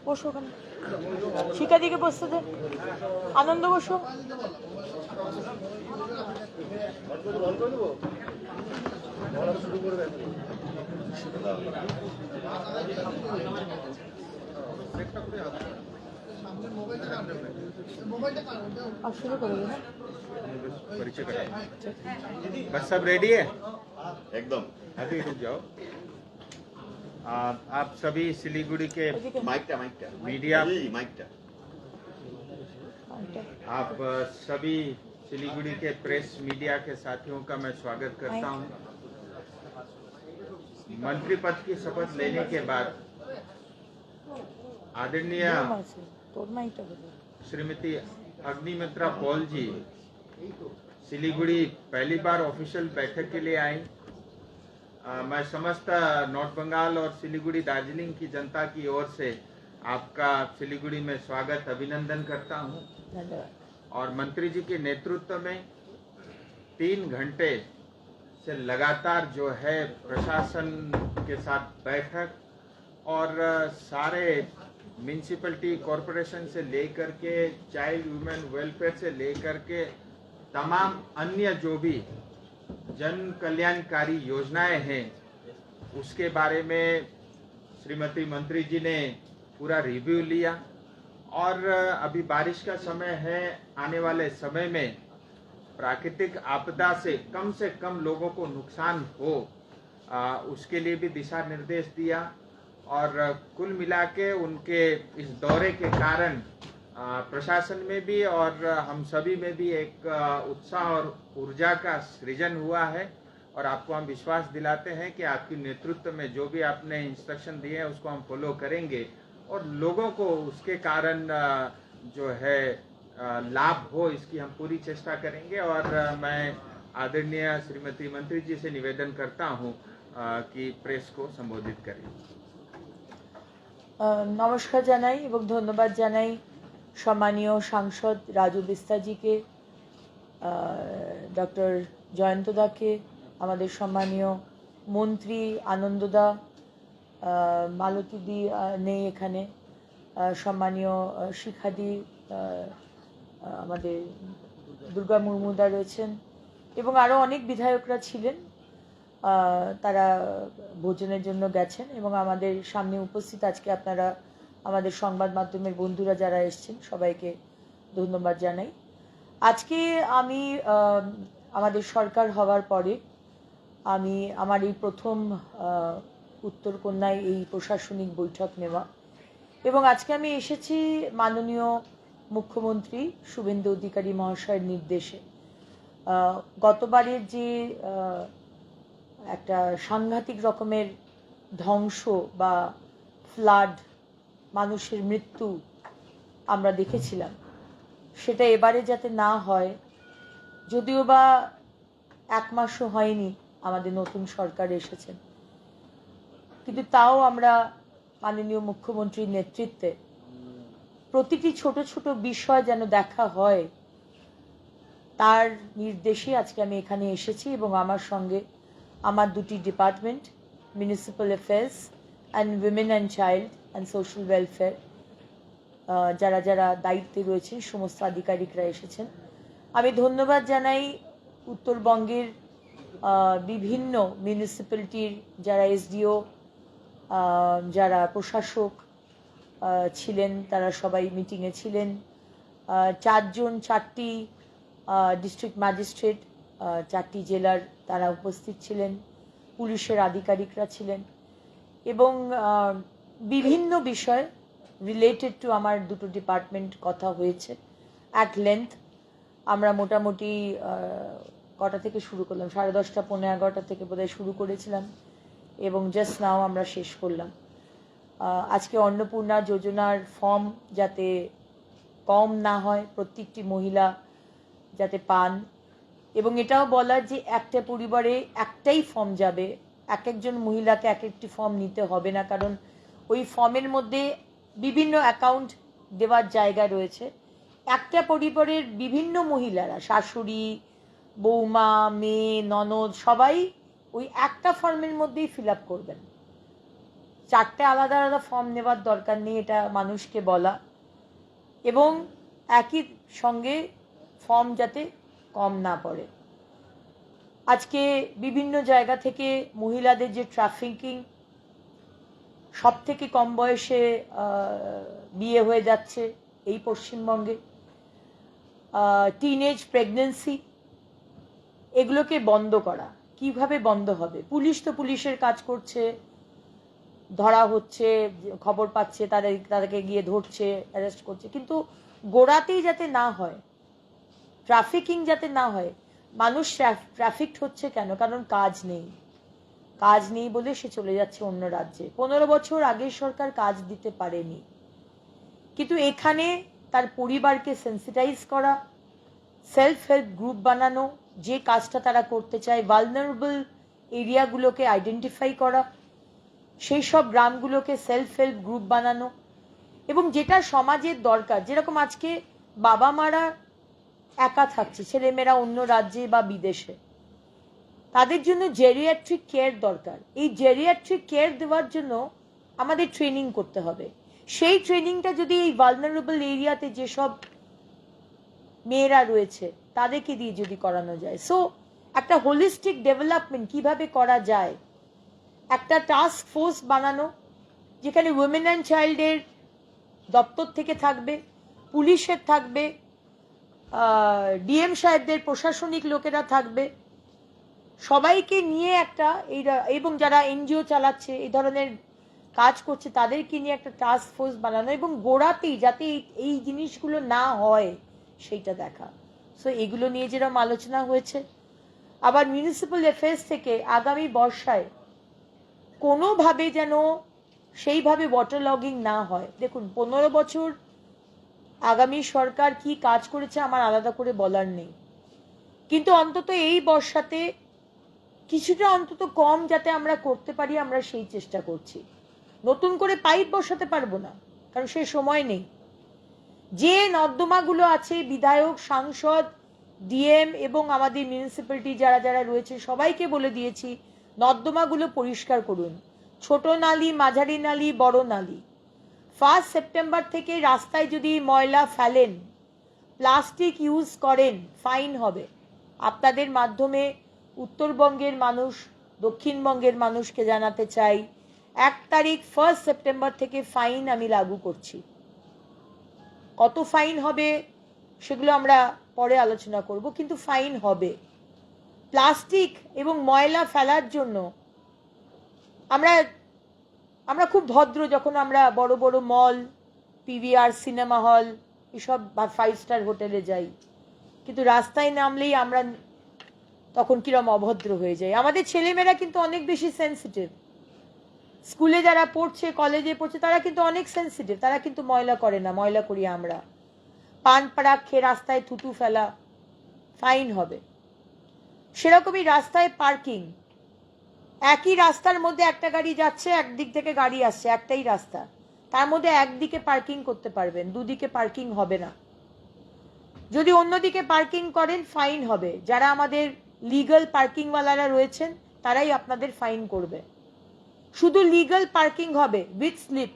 বসো ওখানে, শিখা দিকে বসতে দে, আনন্দ বসো। शुरू करोगे ना? परिचय करा। बस सब रेडी है? एकदम। अभी रुक जाओ। आप सभी सिलीगुड़ी के मीडिया, आप सभी सिलीगुड़ी के प्रेस मीडिया के साथियों का मैं स्वागत करता हूं। मंत्री पद की शपथ लेने के बाद आदरणीय श्रीमती अग्निमित्रा पॉल जी सिलीगुड़ी पहली बार ऑफिशियल बैठक के लिए आई। मैं समस्त नॉर्थ बंगाल और सिलीगुड़ी दार्जिलिंग की जनता की ओर से आपका सिलीगुड़ी में स्वागत अभिनंदन करता हूं। और मंत्री जी के नेतृत्व में 3 घंटे से लगातार जो है प्रशासन के साथ बैठक और सारे म्यूनिसिपैलिटी कॉरपोरेशन से लेकर के चाइल्ड वुमेन वेलफेयर से लेकर के तमाम अन्य जो भी जन कल्याणकारी योजनाएं हैं उसके बारे में श्रीमती मंत्री जी ने पूरा रिव्यू लिया। और अभी बारिश का समय है, आने वाले समय में प्राकृतिक आपदा से कम लोगों को नुकसान हो उसके लिए भी दिशा निर्देश दिया। और कुल मिला के उनके इस दौरे के कारण प्रशासन में भी और हम सभी में भी एक उत्साह और ऊर्जा का सृजन हुआ है। और आपको हम विश्वास दिलाते हैं कि आपके नेतृत्व में जो भी आपने इंस्ट्रक्शन दिए हैं उसको हम फॉलो करेंगे और लोगों को उसके कारण जो है लाभ हो इसकी हम पूरी चेष्टा करेंगे। और मैं आदरणीय श्रीमती मंत्री जी से निवेदन करता हूं कि प्रेस को संबोधित करें। नमस्कार জানাই এবং ধন্যবাদ জানাই সম্মানীয় সাংসদ রাজু বিস্তাজিকে, ডক্টর জয়ন্তদাকে, আমাদের সম্মানীয় মন্ত্রী আনন্দদা, মালতীদি নেই এখানে, সম্মানীয় শিখাদি, আমাদের দুর্গা মুর্মুদা রয়েছেন এবং আরও অনেক বিধায়করা ছিলেন। তারা ভোজনের জন্য গেছেন এবং আমাদের সামনে উপস্থিত আজকে আপনারা আমাদের সংবাদ মাধ্যমের বন্ধুরা যারা এসেছেন সবাইকে ধন্যবাদ জানাই। আজকে আমি আমাদের সরকার হওয়ার পরে আমি আমার এই প্রথম উত্তরকন্যায় এই প্রশাসনিক বৈঠক নেওয়া এবং আজকে আমি এসেছি মাননীয় মুখ্যমন্ত্রী শুভেন্দু অধিকারী মহাশয়ের নির্দেশে। গতবারের যে একটা সাংঘাতিক রকমের ধ্বংস বা ফ্লাড, মানুষের মৃত্যু আমরা দেখেছিলাম, সেটা এবারে যাতে না হয়, যদিও বা 1 মাসও হয়নি আমাদের নতুন সরকার এসেছেন, কিন্তু তাও আমরা মাননীয় মুখ্যমন্ত্রীর নেতৃত্বে প্রতিটি ছোট ছোট বিষয় যেন দেখা হয় তার নির্দেশে আজকে আমি এখানে এসেছি এবং আমার সঙ্গে আমার দুটি department, municipal affairs and women and child and social welfare, যারা যারা দায়িত্বে রয়েছেন সমস্ত আধিকারিকরা এসেছেন। আমি ধন্যবাদ জানাই উত্তরবঙ্গের বিভিন্ন মিউনিসিপ্যালিটির যারা এসডিও, যারা প্রশাসক ছিলেন, তারা সবাই মিটিংয়ে ছিলেন। 4টি ডিস্ট্রিক্ট ম্যাজিস্ট্রেট, 4টি জেলার তারা উপস্থিত ছিলেন, পুলিশের আধিকারিকরা ছিলেন এবং বিভিন্ন বিষয় রিলেটেড টু আমার দুটো ডিপার্টমেন্ট কথা হয়েছে অ্যাট লেন্থ। আমরা মোটামুটি কটা থেকে শুরু করলাম, 10:30 পৌনে 11টা থেকে বোধহয় শুরু করেছিলাম এবং জাস্ট নাও আমরা শেষ করলাম। আজকে অন্নপূর্ণা যোজনার ফর্ম যাতে কম না হয়, প্রত্যেকটি মহিলা যাতে পান, এবং এটাও বলার যে একটা পরিবারে একটাই ফর্ম যাবে, একজন মহিলাকে একটি ফর্ম নিতে হবে না, কারণ ওই ফর্মের মধ্যে বিভিন্ন অ্যাকাউন্ট দেওয়ার জায়গা রয়েছে। একটা পরিবারের বিভিন্ন মহিলারা, শাশুড়ি, বৌমা, মেয়ে, ননদ, সবাই ওই একটা ফর্মের মধ্যেই ফিল আপ করবেন। 4টে আলাদা আলাদা ফর্ম নেওয়ার দরকার নেই, এটা মানুষকে বলা, এবং একই সঙ্গে ফর্ম যাতে কম না পড়ে। আজকে বিভিন্ন জায়গা থেকে মহিলাদের যে ট্রাফিকিং, সব থেকে কম বয়সে বিয়ে হয়ে যাচ্ছে এই পশ্চিমবঙ্গে, টিনেজ প্রেগনেন্সি, এগুলোকে বন্ধ করা। কিভাবে বন্ধ হবে? পুলিশ তো পুলিশের কাজ করছে, ধরা হচ্ছে, খবর পাচ্ছে, তাদেরকে গিয়ে ধরছে, অ্যারেস্ট করছে, কিন্তু গোড়াতেই যাতে না হয়, ট্রাফিকিং যাতে না হয়। মানুষ ট্রাফিকড হচ্ছে কেন? কারণ কাজ নেই, কাজ নেই বলে সে চলে যাচ্ছে অন্য রাজ্যে। 15 বছর আগের সরকার কাজ দিতে পারেনি, কিন্তু এখানে তার পরিবারকে সেন্সিটাইজ করা, সেলফ হেল্প গ্রুপ বানানো, যে কাজটা তারা করতে চায়, ভালনারেবল এরিয়াগুলোকে আইডেন্টিফাই করা, সেই সব গ্রামগুলোকে সেলফ হেল্প গ্রুপ বানানো, এবং যেটা সমাজের দরকার, যেরকম আজকে বাবা মারা একা থাকছে, ছেলেমেয়েরা অন্য রাজ্যে বা বিদেশে, তাদের জন্য জেরিয়াট্রিক কেয়ার দরকার। এই জেরিয়াট্রিক কেয়ার দেওয়ার জন্য আমাদের ট্রেনিং করতে হবে। সেই ট্রেনিংটা যদি এই ভালনারেবল এরিয়াতে যেসব মেয়েরা রয়েছে তাদেরকে দিয়ে যদি করানো যায়, সো একটা হোলিস্টিক ডেভেলপমেন্ট কিভাবে করা যায়, একটা টাস্ক ফোর্স বানানো, যেখানে উইমেন অ্যান্ড চাইল্ডের দপ্তর থেকে থাকবে, পুলিশের থাকবে, ডিএম সাহেবদের প্রশাসনিক লোকেরা থাকবে, সবাইকে নিয়ে একটা এবং যারা এনজিও চালাচ্ছে, এই ধরনের কাজ করছে, তাদেরকে নিয়ে একটা টাস্ক ফোর্স বানানো, এবং গোড়াতেই যাতে এই জিনিসগুলো না হয় সেইটা দেখা। সো এগুলো নিয়ে যেরকম আলোচনা হয়েছে। আবার মিউনিসিপ্যাল অ্যাফেয়ার্স থেকে আগামী বর্ষায় কোনোভাবে যেন সেইভাবে ওয়াটার লগিং না হয়। দেখুন, 15 বছর আগামী সরকার কি কাজ করেছে আমার আলাদা করে বলার নেই, কিন্তু অন্তত এই বর্ষাতে কিছুটা অন্তত কম যাতে আমরা করতে পারি, আমরা সেই চেষ্টা করছি। নতুন করে পাইপ বসাতে পারবো না, কারণ সে সময় নেই। যে নর্দমাগুলো আছে, বিধায়ক, সাংসদ, ডিএম এবং আমাদের মিউনিসিপ্যালিটি যারা যারা রয়েছে সবাইকে বলে দিয়েছি, নর্দমাগুলো পরিষ্কার করুন। ছোট নালী, মাঝারি নালী, বড় নালী। 1 সেপ্টেম্বর থেকে রাস্তায় যদি ময়লা ফেলেন, প্লাস্টিক ইউজ করেন, ফাইন হবে। আপনাদের মাধ্যমে উত্তরবঙ্গের মানুষ, দক্ষিণবঙ্গের মানুষকে জানাতে চাই, 1 তারিখ 1 সেপ্টেম্বর থেকে ফাইন আমি লাগু করছি। কত ফাইন হবে সেগুলো আমরা পরে আলোচনা করব, কিন্তু ফাইন হবে। প্লাস্টিক এবং ময়লা ফেলার জন্য আমরা খুব ভদ্র, যখন আমরা বড় বড় মল, পিভিআর, সিনেমা হল, এসব 5 স্টার হোটেলে যাই, কিন্তু রাস্তায় নামলেই আমরা তখন কিরম অভদ্র হয়ে যাই। আমাদের ছেলেমেয়েরা কিন্তু অনেক বেশি সেন্সিটিভ। স্কুলে যারা পড়ছে, কলেজে পড়ছে, তারা কিন্তু অনেক সেন্সিটিভ, তারা কিন্তু ময়লা করে না, ময়লা করি আমরা। পান পাড়াক খেয়ে রাস্তায় থুতু ফেলা, ফাইন হবে। সেরকমই রাস্তায় পার্কিং, একই রাস্তার মধ্যে একটা গাড়ি যাচ্ছে, একদিক থেকে গাড়ি আসছে, একটাই রাস্তা, তার মধ্যে একদিকে পার্কিং করতে পারবেন, দুদিকে পার্কিং হবে না। যদি অন্যদিকে পার্কিং করেন, ফাইন হবে। যারা আমাদের লিগ্যাল পার্কিংওয়ালারা রয়েছেন তারাই আপনাদের ফাইন করবে। শুধু লিগ্যাল পার্কিং হবে উইথ স্লিপ।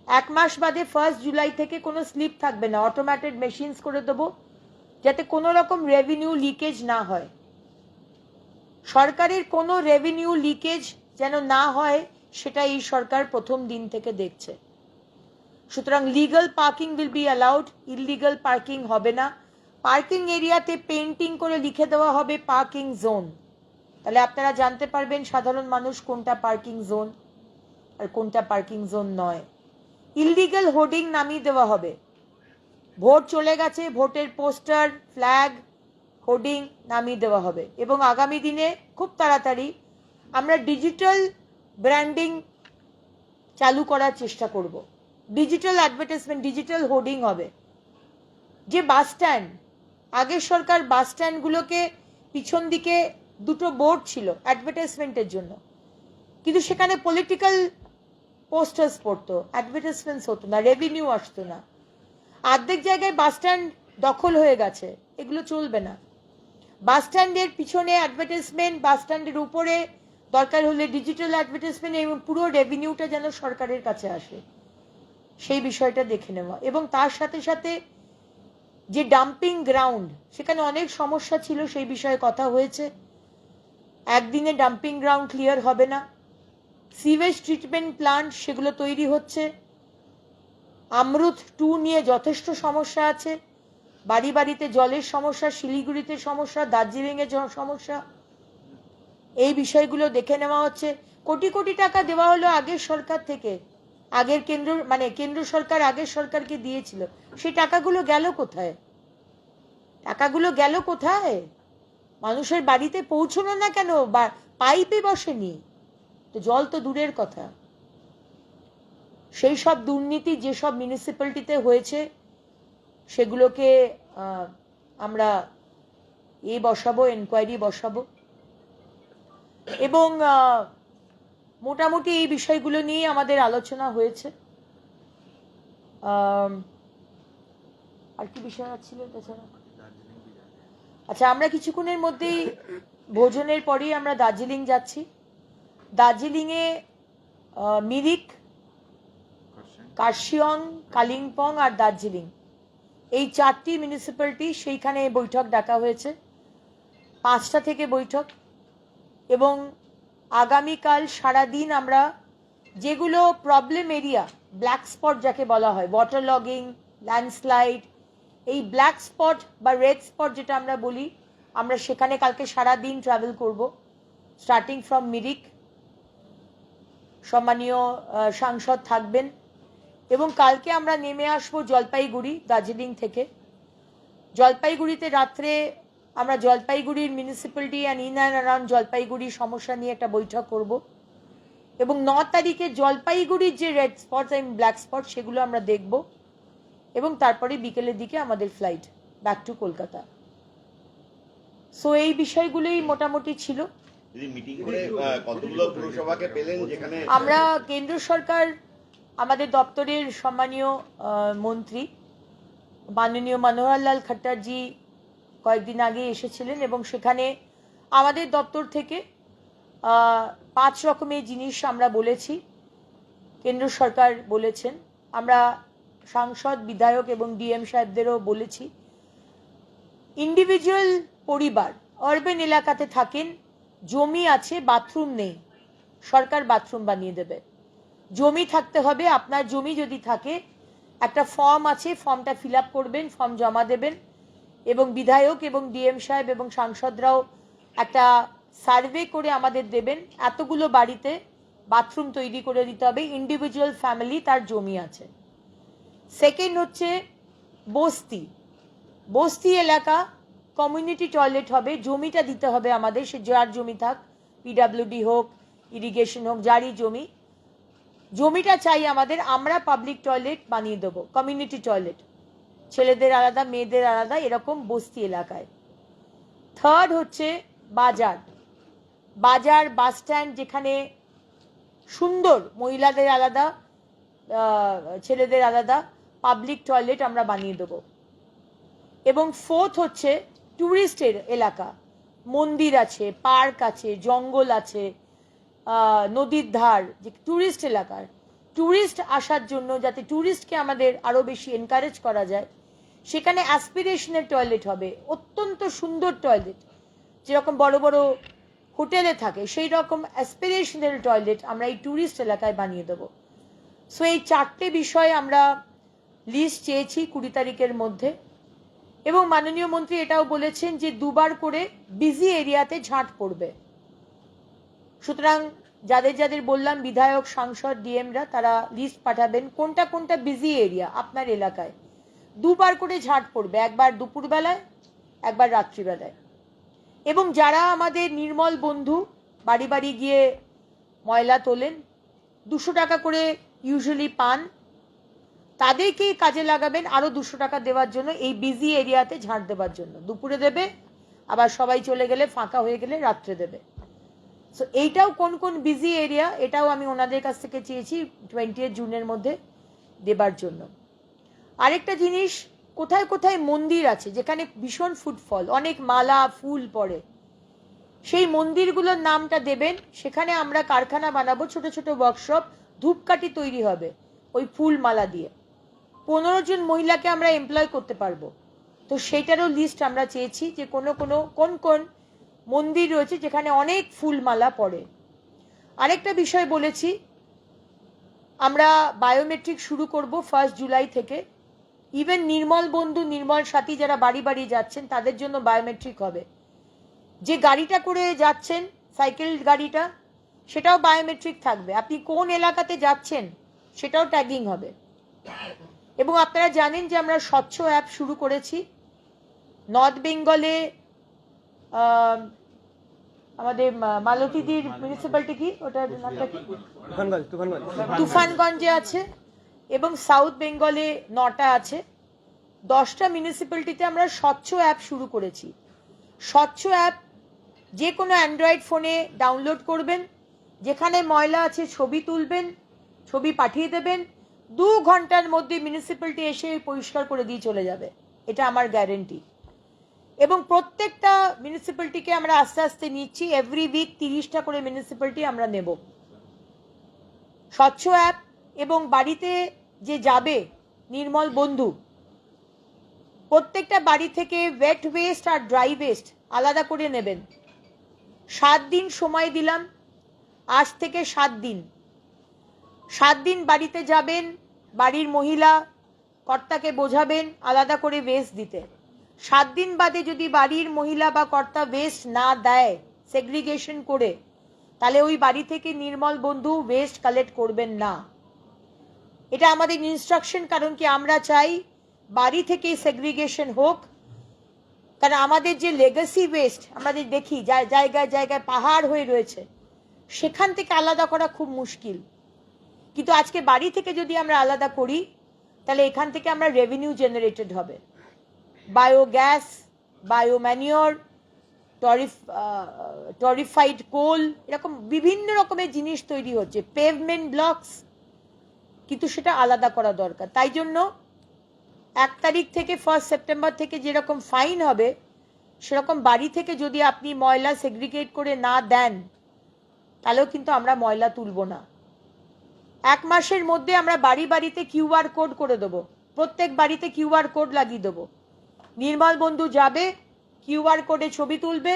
1 মাস বাদে 1 জুলাই থেকে কোনো স্লিপ থাকবে না, অটোমেটেড মেশিনস করে দেবো, যাতে কোনো রকম রেভিনিউ লিকেজ না হয়। সরকারের কোনো রেভিনিউ লিকেজ যেন না হয়, সেটা এই সরকার প্রথম দিন থেকে দেখছে। সুতরাং legal parking will be allowed, illegal parking হবে না। পার্কিং এরিয়াতে পেন্টিং করে লিখে দেওয়া হবে পার্কিং জোন, তাহলে আপনারা জানতে পারবেন সাধারণ মানুষ কোনটা পার্কিং জোন আর কোনটা পার্কিং জোন নয়। ইললিগ্যাল হোর্ডিং নামিয়ে দেওয়া হবে। ভোট চলে গেছে, ভোটের পোস্টার, ফ্ল্যাগ, হোর্ডিং নামিয়ে দেওয়া হবে। এবং আগামী দিনে খুব তাড়াতাড়ি আমরা ডিজিটাল ব্র্যান্ডিং চালু করার চেষ্টা করব। ডিজিটাল অ্যাডভার্টাইজমেন্ট, ডিজিটাল হোর্ডিং হবে। যে বাস স্ট্যান্ড, আগের সরকার বাস স্ট্যান্ডগুলোকে পিছন দিকে 2টো বোর্ড ছিল অ্যাডভার্টাইজমেন্টের জন্য, কিন্তু সেখানে পলিটিক্যাল পোস্টার্স পড়তো, অ্যাডভার্টাইজমেন্টস হতো না, রেভিনিউ আসতো না। অর্ধেক জায়গায় বাস স্ট্যান্ড দখল হয়ে গেছে, এগুলো চলবে না। বাস স্ট্যান্ডের পিছনে অ্যাডভার্টাইজমেন্ট, বাস স্ট্যান্ডের উপরে দরকার হলে ডিজিটাল অ্যাডভার্টাইজমেন্ট এবং পুরো রেভিনিউটা যেন সরকারের কাছে আসে সেই বিষয়টা দেখে নেওয়া, এবং তার সাথে সাথে যে ডাম্পিং গ্রাউন্ড সেখানে অনেক সমস্যা ছিল, সেই বিষয়ে কথা হয়েছে। একদিনে ডাম্পিং গ্রাউন্ড ক্লিয়ার হবে না। সিওয়েজ ট্রিটমেন্ট প্লান্ট সেগুলো তৈরি হচ্ছে। আমরুত 2 নিয়ে যথেষ্ট সমস্যা আছে। বাড়ি বাড়িতে জলের সমস্যা, শিলিগুড়িতে সমস্যা, দার্জিলিংয়ে সমস্যা। এই বিষয়গুলো দেখে নেওয়া হচ্ছে। কোটি কোটি টাকা দেওয়া হলো আগের সরকার থেকে, আগের কেন্দ্র সরকার আগের সরকারকে দিয়েছিল। সেই টাকাগুলো গেল কোথায়? টাকাগুলো গেল কোথায়? মানুষের বাড়িতে পৌঁছলো না কেন? পাইপে বসেনি তো, জল তো দূরের কথা। সেই সব দুর্নীতি যেসব মিউনিসিপ্যালিটিতে হয়েছে সেগুলোকে আমরা বসাবো, এনকোয়ারি বসাবো, এবং মোটামুটি এই বিষয়গুলো নিয়ে আমাদের আলোচনা হয়েছে। আর কি বিষয় ছিল তাছাড়া? আচ্ছা, আমরা কিছুক্ষণের মধ্যেই ভোজনের পরেই আমরা দার্জিলিং যাচ্ছি। দার্জিলিংয়ে মিরিক, কার্শিয়ং, কালিম্পং আর দার্জিলিং, এই 4টি মিউনিসিপ্যালিটি, সেইখানে বৈঠক ডাকা হয়েছে। 5টা থেকে বৈঠক, এবং আগামীকাল সারাদিন আমরা যেগুলো প্রবলেম এরিয়া, ব্ল্যাক স্পট যাকে বলা হয়, ওয়াটার লগিং, ল্যান্ডস্লাইড, এই ব্ল্যাক স্পট বা রেড স্পট যেটা আমরা বলি, আমরা সেখানে কালকে সারাদিন ট্রাভেল করব, স্টার্টিং ফ্রম মিরিক। সম্মানীয় সাংসদ থাকবেন, এবং কালকে আমরা নেমে আসব জলপাইগুড়ি, দার্জিলিং থেকে। জলপাইগুড়িতে রাত্রে আমরা জলপাইগুড়ির municipality and in and around Jalpaiguri সমস্যা নিয়ে একটা বৈঠক করব, এবং 9 তারিখে জলপাইগুড়ির যে রেড স্পট এবং ব্ল্যাক স্পট সেগুলো আমরা দেখব, এবং তারপরে বিকেলের দিকে আমাদের flight back to Kolkata. So এই বিষয়গুলোই মোটামুটি ছিল। আমরা কেন্দ্র সরকার, আমাদের দপ্তরের সম্মানীয় মন্ত্রী মাননীয় মনোহর লাল খট্টারজি কয়েকদিন আগে এসেছিলেন, এবং সেখানে আমাদের দপ্তর থেকে 5 রকমের জিনিস আমরা বলেছি, কেন্দ্র সরকার বলেছেন। আমরা সাংসদ, বিধায়ক এবং ডিএম সাহেবদেরও বলেছি, ইন্ডিভিজুয়াল পরিবার আরবান এলাকাতে থাকেন, জমি আছে, বাথরুম নেই, সরকার বাথরুম বানিয়ে দেবে। জমি থাকতে হবে, আপনার জমি যদি থাকে একটা ফর্ম আছে, ফর্মটা ফিল আপ করবেন, ফর্ম জমা দেবেন, এবং বিধায়ক এবং ডিএম সাহেব এবং সাংসদরাও একটা সার্ভে করে আমাদের দেবেন, এতগুলো বাড়িতে বাথরুম তৈরি করে দিতে হবে, ইন্ডিভিজুয়াল ফ্যামিলি তার জমি আছে। সেকেন্ড হচ্ছে বস্তি, বস্তি এলাকা কমিউনিটি টয়লেট হবে, জমিটা দিতে হবে আমাদের, সে যার জমি থাক, পিডাব্লিউডি হোক, ইরিগেশন হোক, যারই জমি, জমিটা চাই আমাদের, আমরা পাবলিক টয়লেট বানিয়ে দেবো, কমিউনিটি টয়লেট, ছেলেদের আলাদা মেয়েদের আলাদা, এরকম বস্তি এলাকায়। থার্ড হচ্ছে বাজার, বাজার বাস স্ট্যান্ড, যেখানে সুন্দর মহিলাদের আলাদা ছেলেদের আলাদা পাবলিক টয়লেট আমরা বানিয়ে দেবো। এবং ফোর্থ হচ্ছে ট্যুরিস্টের এলাকা, মন্দির আছে, পার্ক আছে, জঙ্গল আছে, নদীর ধার, যে ট্যুরিস্ট এলাকার, ট্যুরিস্ট আসার জন্য যাতে ট্যুরিস্টকে আমাদের আরও বেশি এনকারেজ করা যায়, সেখানে অ্যাসপিরেশনাল টয়লেট হবে, অত্যন্ত সুন্দর টয়লেট, যেরকম বড় বড় হোটেলে থাকে সেই রকম অ্যাসপিরেশনাল টয়লেট আমরা এই ট্যুরিস্ট এলাকায় বানিয়ে দেবো। সো এই 4টে বিষয় আমরা লিস্ট চেয়েছি 20 তারিখের মধ্যে, এবং মাননীয় মন্ত্রী এটাও বলেছেন যে 2বার করে বিজি এরিয়াতে ঝাঁট পড়বে। সুতরাং যাদের যাদের বললাম, বিধায়ক, সাংসদ, ডিএমরা, তারা লিস্ট পাঠাবেন কোনটা কোনটা বিজি এরিয়া আপনার এলাকায়। 2বার করে ঝাঁট পড়বে, একবার দুপুরবেলায়, একবার রাত্রিবেলায়। এবং যারা আমাদের নির্মল বন্ধু বাড়ি বাড়ি গিয়ে ময়লা তোলেন, 200 টাকা করে ইউজুয়ালি পান, তাদেরকেই কাজে লাগাবেন আরও 200 টাকা দেওয়ার জন্য, এই বিজি এরিয়াতে ঝাঁট দেওয়ার জন্য। দুপুরে দেবে, আবার সবাই চলে গেলে, ফাঁকা হয়ে গেলে রাত্রে দেবে। সো এইটাও কোন কোন বিজি এরিয়া, এটাও আমি ওনাদের কাছ থেকে চেয়েছি 20 জুনের মধ্যে দেবার জন্য। আরেকটা জিনিস, কোথায় কোথায় মন্দির আছে যেখানে ভীষণ ফুটফল, অনেক মালা ফুল পড়ে, সেই মন্দিরগুলোর নামটা দেবেন, সেখানে আমরা কারখানা বানাবো, ছোট ছোট ওয়ার্কশপ, ধূপকাঠি তৈরি হবে ওই ফুল মালা দিয়ে। 15 জন মহিলাকে আমরা এমপ্লয় করতে পারবো। তো সেটারও লিস্ট আমরা চেয়েছি যে কোন কোন মন্দির রয়েছে যেখানে অনেক ফুলমালা পড়ে। আরেকটা বিষয় বলেছি, আমরা বায়োমেট্রিক শুরু করব 1 জুলাই থেকে। ইভেন নির্মল বন্ধু, নির্মল সাথী যারা বাড়ি বাড়ি যাচ্ছেন তাদের জন্য বায়োমেট্রিক হবে। যে গাড়িটা করে যাচ্ছেন, সাইকেল গাড়িটা, সেটাও বায়োমেট্রিক থাকবে। আপনি কোন এলাকাতে যাচ্ছেন সেটাও ট্যাগিং হবে। এবং আপনারা জানেন যে আমরা স্বচ্ছ অ্যাপ শুরু করেছি। নর্থ বেঙ্গলে আমাদের মালতীদির মিউনিসিপ্যালিটি কি, ওটার নামটা কি, তুফানগঞ্জে আছে, এবং সাউথ বেঙ্গলে 9টা আছে। 10টা মিউনিসিপ্যালিটিতে আমরা স্বচ্ছ অ্যাপ শুরু করেছি। স্বচ্ছ অ্যাপ যে কোনো অ্যান্ড্রয়েড ফোনে ডাউনলোড করবেন, যেখানে ময়লা আছে ছবি তুলবেন, ছবি পাঠিয়ে দেবেন, 2 ঘন্টার মধ্যে মিউনিসিপ্যালিটি এসে পরিষ্কার করে দিয়ে চলে যাবে। এটা আমার গ্যারেন্টি। এবং প্রত্যেকটা মিউনিসিপ্যালিটিকে আমরা আস্তে আস্তে নিচ্ছি, এভরি উইক 30টা করে মিউনিসিপ্যালিটি আমরা নেব। স্বচ্ছ অ্যাপ, এবং বাড়িতে যে যাবে নির্মল বন্ধু, প্রত্যেকটা বাড়ি থেকে ওয়েট ওয়েস্ট আর ড্রাই ওয়েস্ট আলাদা করে নেবেন। 7 দিন সময় দিলাম, আজ থেকে 7 দিন। 7 দিন বাড়িতে যাবেন, বাড়ির মহিলা কর্তাকে বোঝাবেন আলাদা করে ওয়েস্ট দিতে। 7 দিন বাদে যদি বাড়ির মহিলা বা কর্তা ওয়েস্ট না দেয় সেগ্রিগেশন করে, তাহলে ওই বাড়ি থেকে নির্মল বন্ধু ওয়েস্ট কালেক্ট করবেন না। এটা আমাদের ইনস্ট্রাকশন। কারণ কি, আমরা চাই বাড়ি থেকে সেগ্রিগেশন হোক। কারণ আমাদের যে লেগাসি ওয়েস্ট আমাদের দেখি জায়গায় জায়গায় পাহাড় হয়ে রয়েছে, সেখান থেকে আলাদা করা খুব মুশকিল। কিন্তু আজকে বাড়ি থেকে যদি আমরা আলাদা করি, তাহলে এখান থেকে আমরা রেভিনিউ জেনারেটেড হবে। বায়োগ্যাস, বায়োম্যানিওর, টরিফাইড কোল, এরকম বিভিন্ন রকমের জিনিস তৈরি হচ্ছে, পেভমেন্ট ব্লকস, কিন্তু সেটা আলাদা করা দরকার। তাই জন্য 1 তারিখ থেকে 1 সেপ্টেম্বর থেকে যেরকম ফাইন হবে, সেরকম বাড়ি থেকে যদি আপনি ময়লা সেগ্রিগেট করে না দেন, তাহলেও কিন্তু আমরা ময়লা তুলব না। 1 মাসের মধ্যে আমরা বাড়ি বাড়িতে কিউআর কোড করে দেবো, প্রত্যেক বাড়িতে কিউআর কোড লাগিয়ে দেবো। নির্মল বন্ধু যাবে, কিউআর কোডে ছবি তুলবে,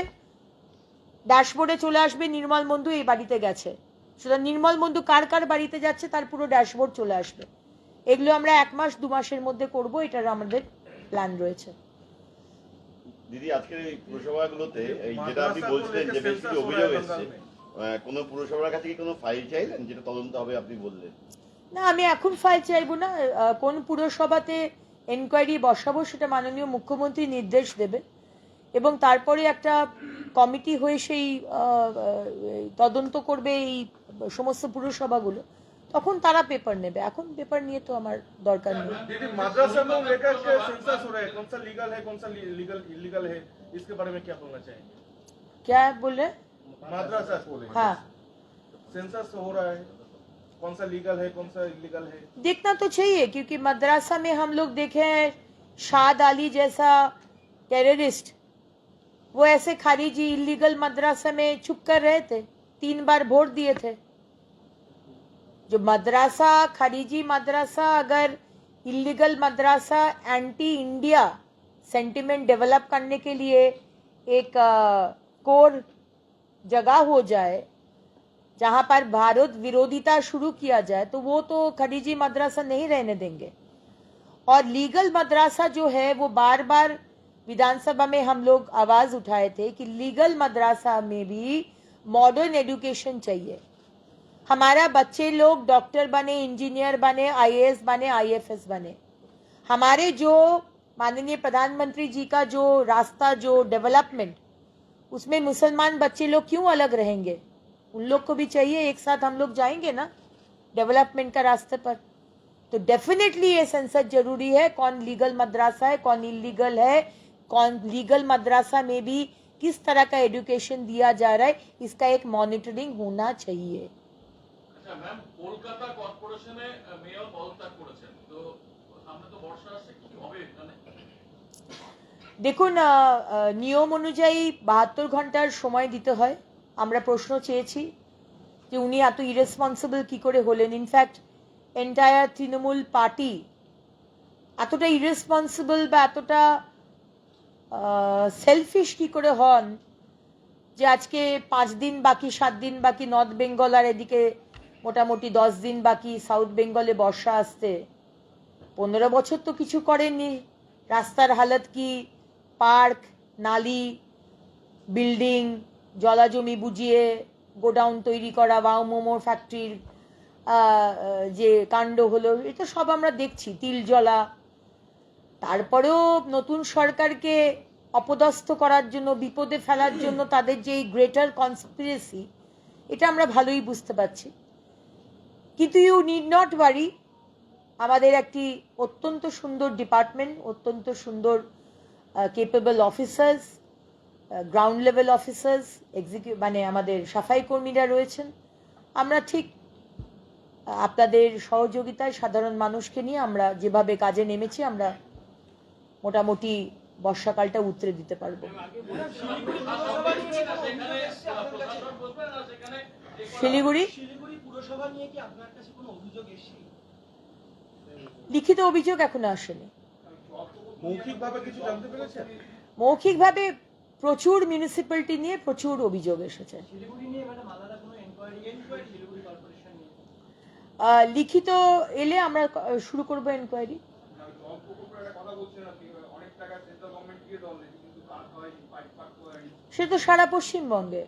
ড্যাশবোর্ডে চলে আসবে নির্মল বন্ধু এই বাড়িতে গেছে। সুতরাং নির্মল বন্ধু কার কার বাড়িতে যাচ্ছে তার পুরো ড্যাশবোর্ড চলে আসবে। এগুলো আমরা 1 মাস 2 মাসের মধ্যে করব, এটার আমাদের প্ল্যান রয়েছে। দিদি, আজকের এই পুরসভাগুলোতে এই যেটা আপনি বলছিলেন যে বেশ কিছু অভিযোগ এসেছে, কোন পুরসভার কাছে কি কোনো ফাইল চাইলেন যেটা তদন্ত হবে আপনি বললেন? না, আমি এখন ফাইল চাইবো না। কোন পুরসভাতে এনকোয়ারি বসাবো সেটা মাননীয় মুখ্যমন্ত্রী নির্দেশ দেবে, এবং তারপরে একটা কমিটি হয়ে সেই তদন্ত করবে এই সমস্ত পুরসভাগুলো, তখন তারা পেপার নেবে। এখন পেপার নিয়ে তো আমার দরকার নেই। दीदी, माद्रासा को लेकर के सेंसस हो रहा है, कौन सा लीगल है, कौन सा इलीगल है, इसके बारे में क्या बोलना चाहेंगे? क्या बोले? माद्रासा को लेकर हाँ, सेंसस हो रहा है, कौन सा लीगल है, कौन सा इलीगल है? देखना तो चाहिए, क्योंकि मदरसा में हम लोग देखे हैं शाद अली जैसा टेररिस्ट, वो ऐसे खारिजी इलीगल मदरसा में छुप कर रहे थे, 3 बार वोट दिए थे। जो मदरसा, खारिजी मदरसा, अगर इलीगल मदरसा एंटी इंडिया सेंटिमेंट डेवलप करने के लिए एक कोर जगह हो जाए, जहां पर भारत विरोधिता शुरू किया जाए, तो वो तो खारिजी मदरसा नहीं रहने देंगे। और लीगल मदरसा जो है, वो बार बार विधानसभा में हम लोग आवाज उठाए थे कि लीगल मदरसा में भी मॉडर्न एजुकेशन चाहिए। हमारा बच्चे लोग डॉक्टर बने, इंजीनियर बने, आईएएस बने, आईएफएस बने। हमारे जो माननीय प्रधानमंत्री जी का जो रास्ता, जो डेवलपमेंट, उसमें मुसलमान बच्चे लोग क्यों अलग रहेंगे? उन लोग को भी चाहिए, एक साथ हम लोग जाएंगे ना डेवलपमेंट का रास्ते पर। तो डेफिनेटली ये सेंसस जरूरी है, कौन लीगल मदरसा है, कौन इलीगल है, कौन लीगल मदरसा में भी किस तरह का एजुकेशन दिया जा रहा है, इसका एक मॉनिटरिंग होना चाहिए। আচ্ছা ম্যাম, কলকাতা কর্পোরেশনে মেয়র পদত্যাগ করেছেন, তো সামনে তো বর্ষা আসছে, কি হবে? দেখুন, নিয়ম অনুযায়ী 72 ঘন্টার সময় দিতে হয়। আমরা প্রশ্ন চেয়েছি যে উনি এত ইরেসপন্সিবল কি করে হলেন। ইনফ্যাক্ট এন্টায়ার তৃণমূল পার্টি এতটা ইরেসপন্সিবল বা এতটা সেলফিশ কি করে হন যে আজকে 5 দিন বাকি, 7 দিন বাকি নর্থ বেঙ্গল, আর এদিকে মোটামুটি 10 দিন বাকি সাউথ বেঙ্গলে বর্ষা আসতে। 15 বছর তো কিছু করেননি। রাস্তার হালত কি, পার্ক, নালি, বিল্ডিং, জলাজমি বুঝিয়ে গোডাউন তৈরি করা, বা মোমোর ফ্যাক্টরির যে কাণ্ড হলো, এটা সব আমরা দেখছি। তিল জ্বলা। তারপরেও নতুন সরকারকে অপদস্থ করার জন্য, বিপদে ফেলার জন্য তাদের যে গ্রেটার কনস্পিরেসি, এটা আমরা ভালোই বুঝতে পারছি। কিন্তু ইউ নিড নট ওয়ারি, আমাদের একটি অত্যন্ত সুন্দর ডিপার্টমেন্ট, অত্যন্ত সুন্দর capable officers, ground level officers, মানে আমাদের সাফাই কর্মীরা রয়েছেন। আমরা ঠিক আপনাদের সহযোগিতায় সাধারণ মানুষকে নিয়ে আমরা যেভাবে কাজে নেমেছি, আমরা মোটামুটি বর্ষাকালটা উতরে দিতে পারবো। শিলিগুড়ি লিখিত অভিযোগ এখনো আসেনি। মৌখিকভাবে কিছু জানতে পেরেছেন? মৌখিকভাবে প্রচুর মিউনিসিপ্যালিটি নিয়ে প্রচুর অভিযোগ এসেছে। লিখিত এলে আমরা শুরু করবো এনকোয়ারি। সে তো সারা পশ্চিমবঙ্গে।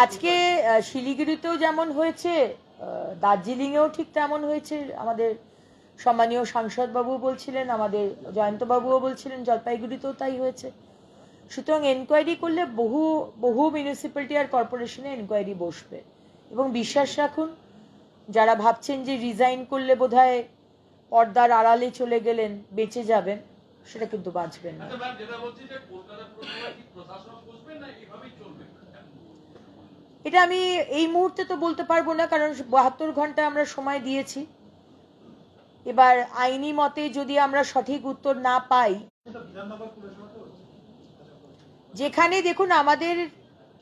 আজকে শিলিগুড়িতেও যেমন হয়েছে, দার্জিলিংয়েও ঠিক তেমন হয়েছে। আমাদের সম্মানীয় সাংসদ বাবু বলছিলেন, আমাদের জয়ন্ত বাবুও বলছিলেন জলপাইগুড়িতেও তাই হয়েছে। সুতরাং এনকোয়ারি করলে বহু বহু মিউনিসিপ্যালিটি আর কর্পোরেশনে এনকোয়ারি বসবে। এবং বিশ্বাস রাখুন, যারা ভাবছেন যে রিজাইন করলে বোধহয় পর্দার আড়ালে চলে গেলেন, বেঁচে যাবেন, সেটা কিন্তু বাঁচবেন না। এটা আমি এই মুহূর্তে তো বলতে পারবো না, কারণ 72 ঘন্টা আমরা সময় দিয়েছি। এবার আইনি মতে যদি আমরা সঠিক উত্তর না পাই, যেখানে দেখুন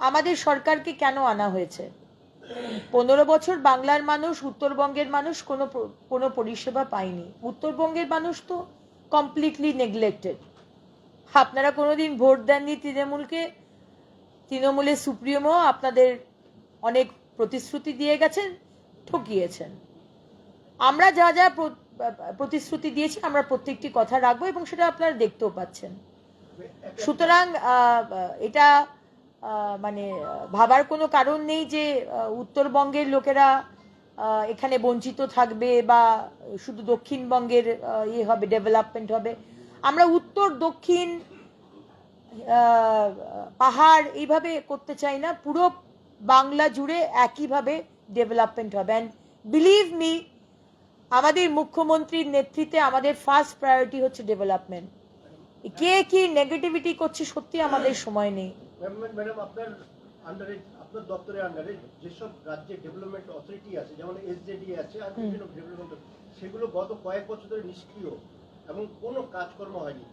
আমাদের সরকারকে কেন আনা হয়েছে, 15 বছর বাংলার মানুষ, উত্তরবঙ্গের মানুষ কোনো পরিষেবা পায়নি। উত্তরবঙ্গের মানুষ তো কমপ্লিটলি নেগলেক্টেড। আপনারা কোনোদিন ভোট দেননি তৃণমূলকে। তৃণমূলের সুপ্রিমো আপনাদের অনেক প্রতিশ্রুতি দিয়ে গেছেন, ঠকিয়েছেন। আমরা যা যা প্রতিশ্রুতি দিয়েছি, আমরা প্রত্যেকটি কথা রাখবো, এবং সেটা আপনারা দেখতেও পাচ্ছেন। সুতরাং এটা মানে ভাবার কোনো কারণ নেই যে উত্তরবঙ্গের লোকেরা এখানে বঞ্চিত থাকবে, বা শুধু দক্ষিণবঙ্গের হবে, ডেভেলপমেন্ট হবে। আমরা উত্তর দক্ষিণ পাহাড় এইভাবে করতে চাই না, পুরো বাংলা জুড়ে একইভাবে ডেভেলপমেন্ট হবে। অ্যান্ড বিলিভ মি, আমাদের মুখ্যমন্ত্রীর নেতৃত্বে আমাদের ফার্স্ট প্রায়োরিটি হচ্ছে ডেভেলপমেন্ট। কে কি নেগেটিভিটি করছে, সত্যি আমাদের সময় নেই। ম্যাডাম, আপনার আন্ডারে, আপনার দপ্তরের আন্ডারে যেসব রাজ্যে ডেভেলপমেন্ট অথরিটি আছে, যেমন এসজেডি আছে আর বিভিন্ন ডেভেলপমেন্ট, সেগুলো গত কয়েক বছর ধরে নিষ্ক্রিয় এবং কোনো কাজকর্ম হয়নি।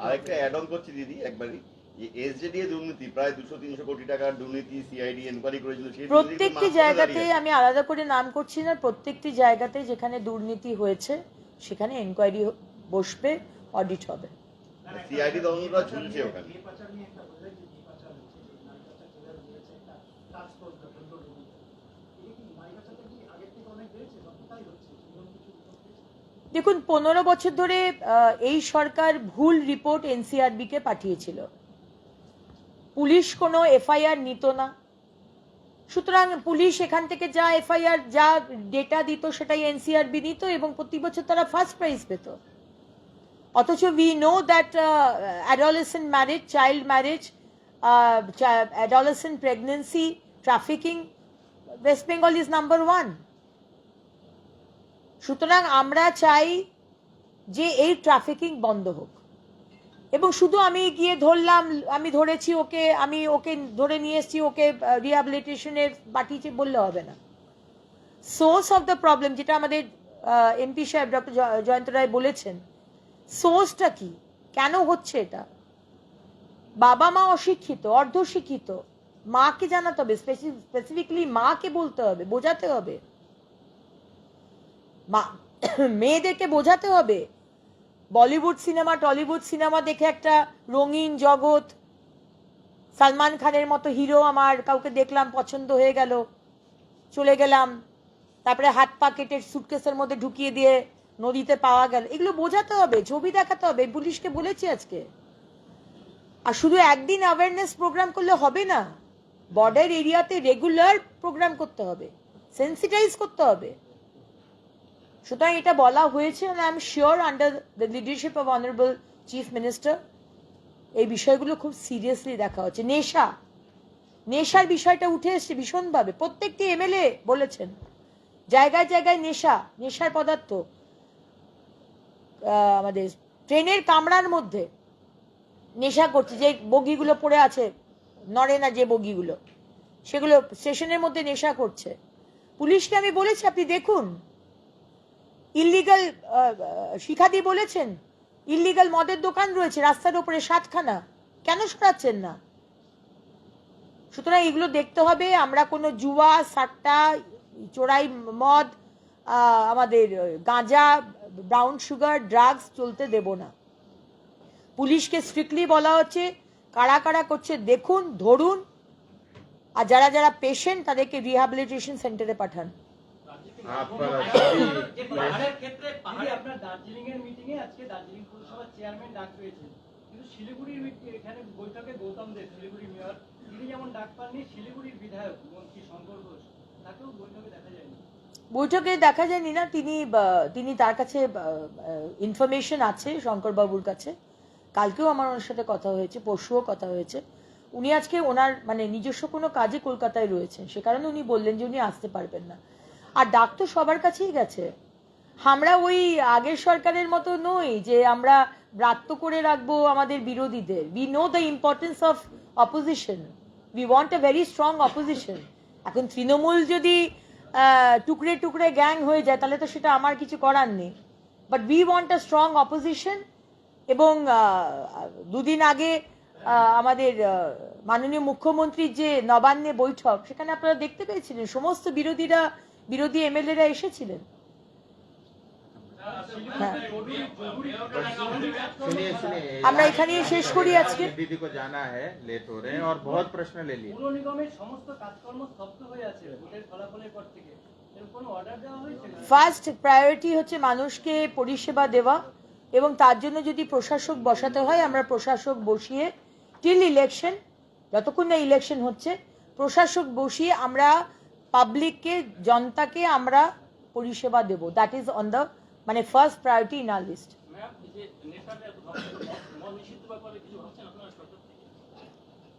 আরেকটা অ্যাড অন করছি দিদি, একবারই এসজেডি এর দুর্নীতি, প্রায় 200-300 কোটি টাকার দুর্নীতি সিআইডি এনকোয়ারি করেছিল। প্রত্যেকটি জায়গাতে, আমি আলাদা করে নাম করছি না, প্রত্যেকটি জায়গাতে যেখানে দুর্নীতি হয়েছে সেখানে এনকোয়ারি বসবে, অডিট হবে। সিআইডি তদন্তটা ঝুলছে ওখানে। দেখুন, 15 বছর ধরে এই সরকার ভুল রিপোর্ট এনসিআরবি কে পাঠিয়েছিল। পুলিশ কোনো এফআইআর নিত না। সুতরাং পুলিশ এখান থেকে যা এফআইআর, যা ডেটা দিত, সেটাই এনসিআরবি নিত, এবং প্রতি বছর তারা ফার্স্ট প্রাইজ পেত। অথচ we know that adolescent marriage, child marriage, adolescent pregnancy, trafficking, West Bengal is number 1। সুতরাং আমরা চাই যে এই ট্রাফিকিং বন্ধ হোক। এবং শুধু আমি গিয়ে ধরলাম, আমি ধরেছি ওকে, আমি ওকে ধরে নিয়ে এসেছি, ওকে রিহ্যাবিলিটেশনের পাঠিয়েছি বললে হবে না। সোর্স অফ দ্য প্রবলেম, যেটা আমাদের এমপি সাহেব ডক্টর জয়ন্ত রায় বলেছেন, সোর্সটা কি, কেন হচ্ছে এটা? বাবা মা অশিক্ষিত, অর্ধশিক্ষিত, মাকে জানাতে হবে, স্পেসিফিকলি মাকে বলতে হবে, বোঝাতে হবে, মা মেয়েদেরকে বোঝাতে হবে। বলিউড সিনেমা, টলিউড সিনেমা দেখে একটা রঙিন জগৎ, সালমান খানের মতো হিরো আমার কাউকে দেখলাম, পছন্দ হয়ে গেল, চলে গেলাম, তারপরে হাত পা কেটে সুটকেসের মধ্যে ঢুকিয়ে দিয়ে নদীতে পাওয়া গেল, এগুলো বোঝাতে হবে, ছবি দেখাতে হবে। পুলিশকে বলেছি আজকে। আর শুধু একদিন অ্যাওয়ারনেস প্রোগ্রাম করলে হবে না, বর্ডার এরিয়াতে রেগুলার প্রোগ্রাম করতে হবে, সেন্সিটাইজ করতে হবে। সুতরাং এটা বলা হয়েছে, I am sure under the leadership of honourable chief minister এই বিষয়গুলো খুব সিরিয়াসলি দেখা হচ্ছে। নেশার বিষয়টা উঠে এসছে ভীষণভাবে, প্রত্যেকটি এমএলএ বলেছেন জায়গায় জায়গায় নেশার পদার্থ, আমাদের ট্রেনের কামরার মধ্যে নেশা করছে, যে বগিগুলো পড়ে আছে, নড়ে না যে বগিগুলো, সেগুলো স্টেশনের মধ্যে নেশা করছে। পুলিশকে আমি বলেছি আপনি দেখুন, ইল্লিগাল, শিখাদি বলেছেন ইল্লিগাল মদের দোকান রয়েছে রাস্তার উপরে 7খানা, কেন সরাচ্ছেন না? সুতরাং এগুলো দেখতে হবে। আমরা কোনো জুয়া, সাট্টা, চোরাই মদ, আমাদের গাঁজা, ব্রাউন সুগার, ড্রাগস চলতে দেব না। পুলিশকে স্ট্রিক্টলি বলা হচ্ছে কারা কারা করছে দেখুন, ধরুন, আর যারা যারা পেশেন্ট তাদেরকে রিহ্যাবিলিটেশন সেন্টারে পাঠান। পাহাড়ের ক্ষেত্রে আপনার দার্জিলিং এর মিটিং এ আজকে দার্জিলিং পৌরসভার চেয়ারম্যান ডাক পেয়েছেন, কিন্তু শিলিগুড়ির এখানে বৈঠকে গৌতম দেব, শিলিগুড়ি মেয়র, তিনি যেমন ডাক পাননি, শিলিগুড়ির বিধায়ক মন্ত্রী শঙ্কর ঘোষ তাকেও বৈঠকে দেখা যায়নি। বৈঠকে দেখা যায়নি না, তিনি তার কাছে ইনফরমেশন আছে শঙ্কর বাবুর কাছে। কালকেও আমার ওনার সাথে কথা হয়েছে, পরশুও কথা হয়েছে। উনি আজকে ওনার মানে নিজস্ব কোনো কাজে কলকাতায় রয়েছেন, সে কারণে উনি বললেন যে উনি আসতে পারবেন না। আর ডাক তো সবার কাছেই গেছে। আমরা ওই আগের সরকারের মতো নই যে আমরা ব্রাত্য করে রাখবো আমাদের বিরোধীদের। We know the importance of opposition, we want a very strong opposition. এখন তৃণমূল যদি টুকরে টুকরে গ্যাং হয়ে যায় তাহলে তো সেটা আমার কিছু করার নেই, but we want a strong opposition. এবং দুদিন আগে আমাদের মাননীয় মুখ্যমন্ত্রীর যে নবান্নে বৈঠক, সেখানে আপনারা দেখতে পেয়েছিলেন সমস্ত বিরোধী এমএলএরা এসেছিলেন। सुनिए আমরা এখানে শেষ করি আজকে। दीदी को जाना है, लेट हो रहे हैं और बहुत प्रश्न ले लिए। পুর নিগমের সমস্ত কাজকর্ম স্তব্ধ হয়ে আছে ভোটের ফলাফলের পর থেকে, এর কোনো অর্ডার দেওয়া হয়েছে? ফার্স্ট প্রায়োরিটি হচ্ছে মানুষকে পরিষেবা দেওয়া, এবং তার জন্য যদি প্রশাসক বসাতে হয় আমরা প্রশাসক বসিয়ে টিল ইলেকশন, যতক্ষণ না ইলেকশন হচ্ছে প্রশাসক বসিয়ে আমরা পাবলিককে, জনতাকে আমরা পরিষেবা দেব। দ্যাট ইজ অন দ্য মানে first priority in our list.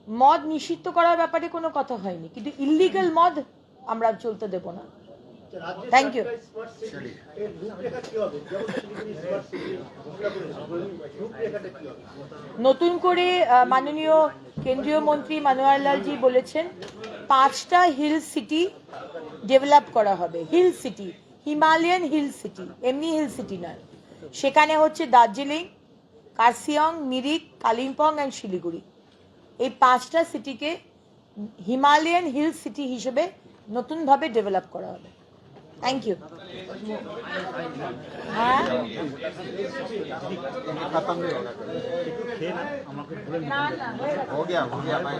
মদ নিষিদ্ধ করার ব্যাপারে কোনো কথা হয়নি, কিন্তু ইল্লিগাল মদ আমরা চলতে দেব না। Thank you. নতুন করে মাননীয় কেন্দ্রীয় মন্ত্রী মনোহর লালজি বলেছেন 5টা হিল সিটি ডেভেলপ করা হবে। Hill city, Himalayan hill city, এমনি হিল সিটি নয়। সেখানে হচ্ছে দার্জিলিং, কার্সিয়ং, মিরিক, কালিম্পং অ্যান্ড শিলিগুড়ি, এই 5টা সিটিকে হিমালয়ান হিল সিটি হিসেবে নতুনভাবে ডেভেলপ করা হবে। Thank you. हाँ खत्म नहीं होगा, हो गया भाई।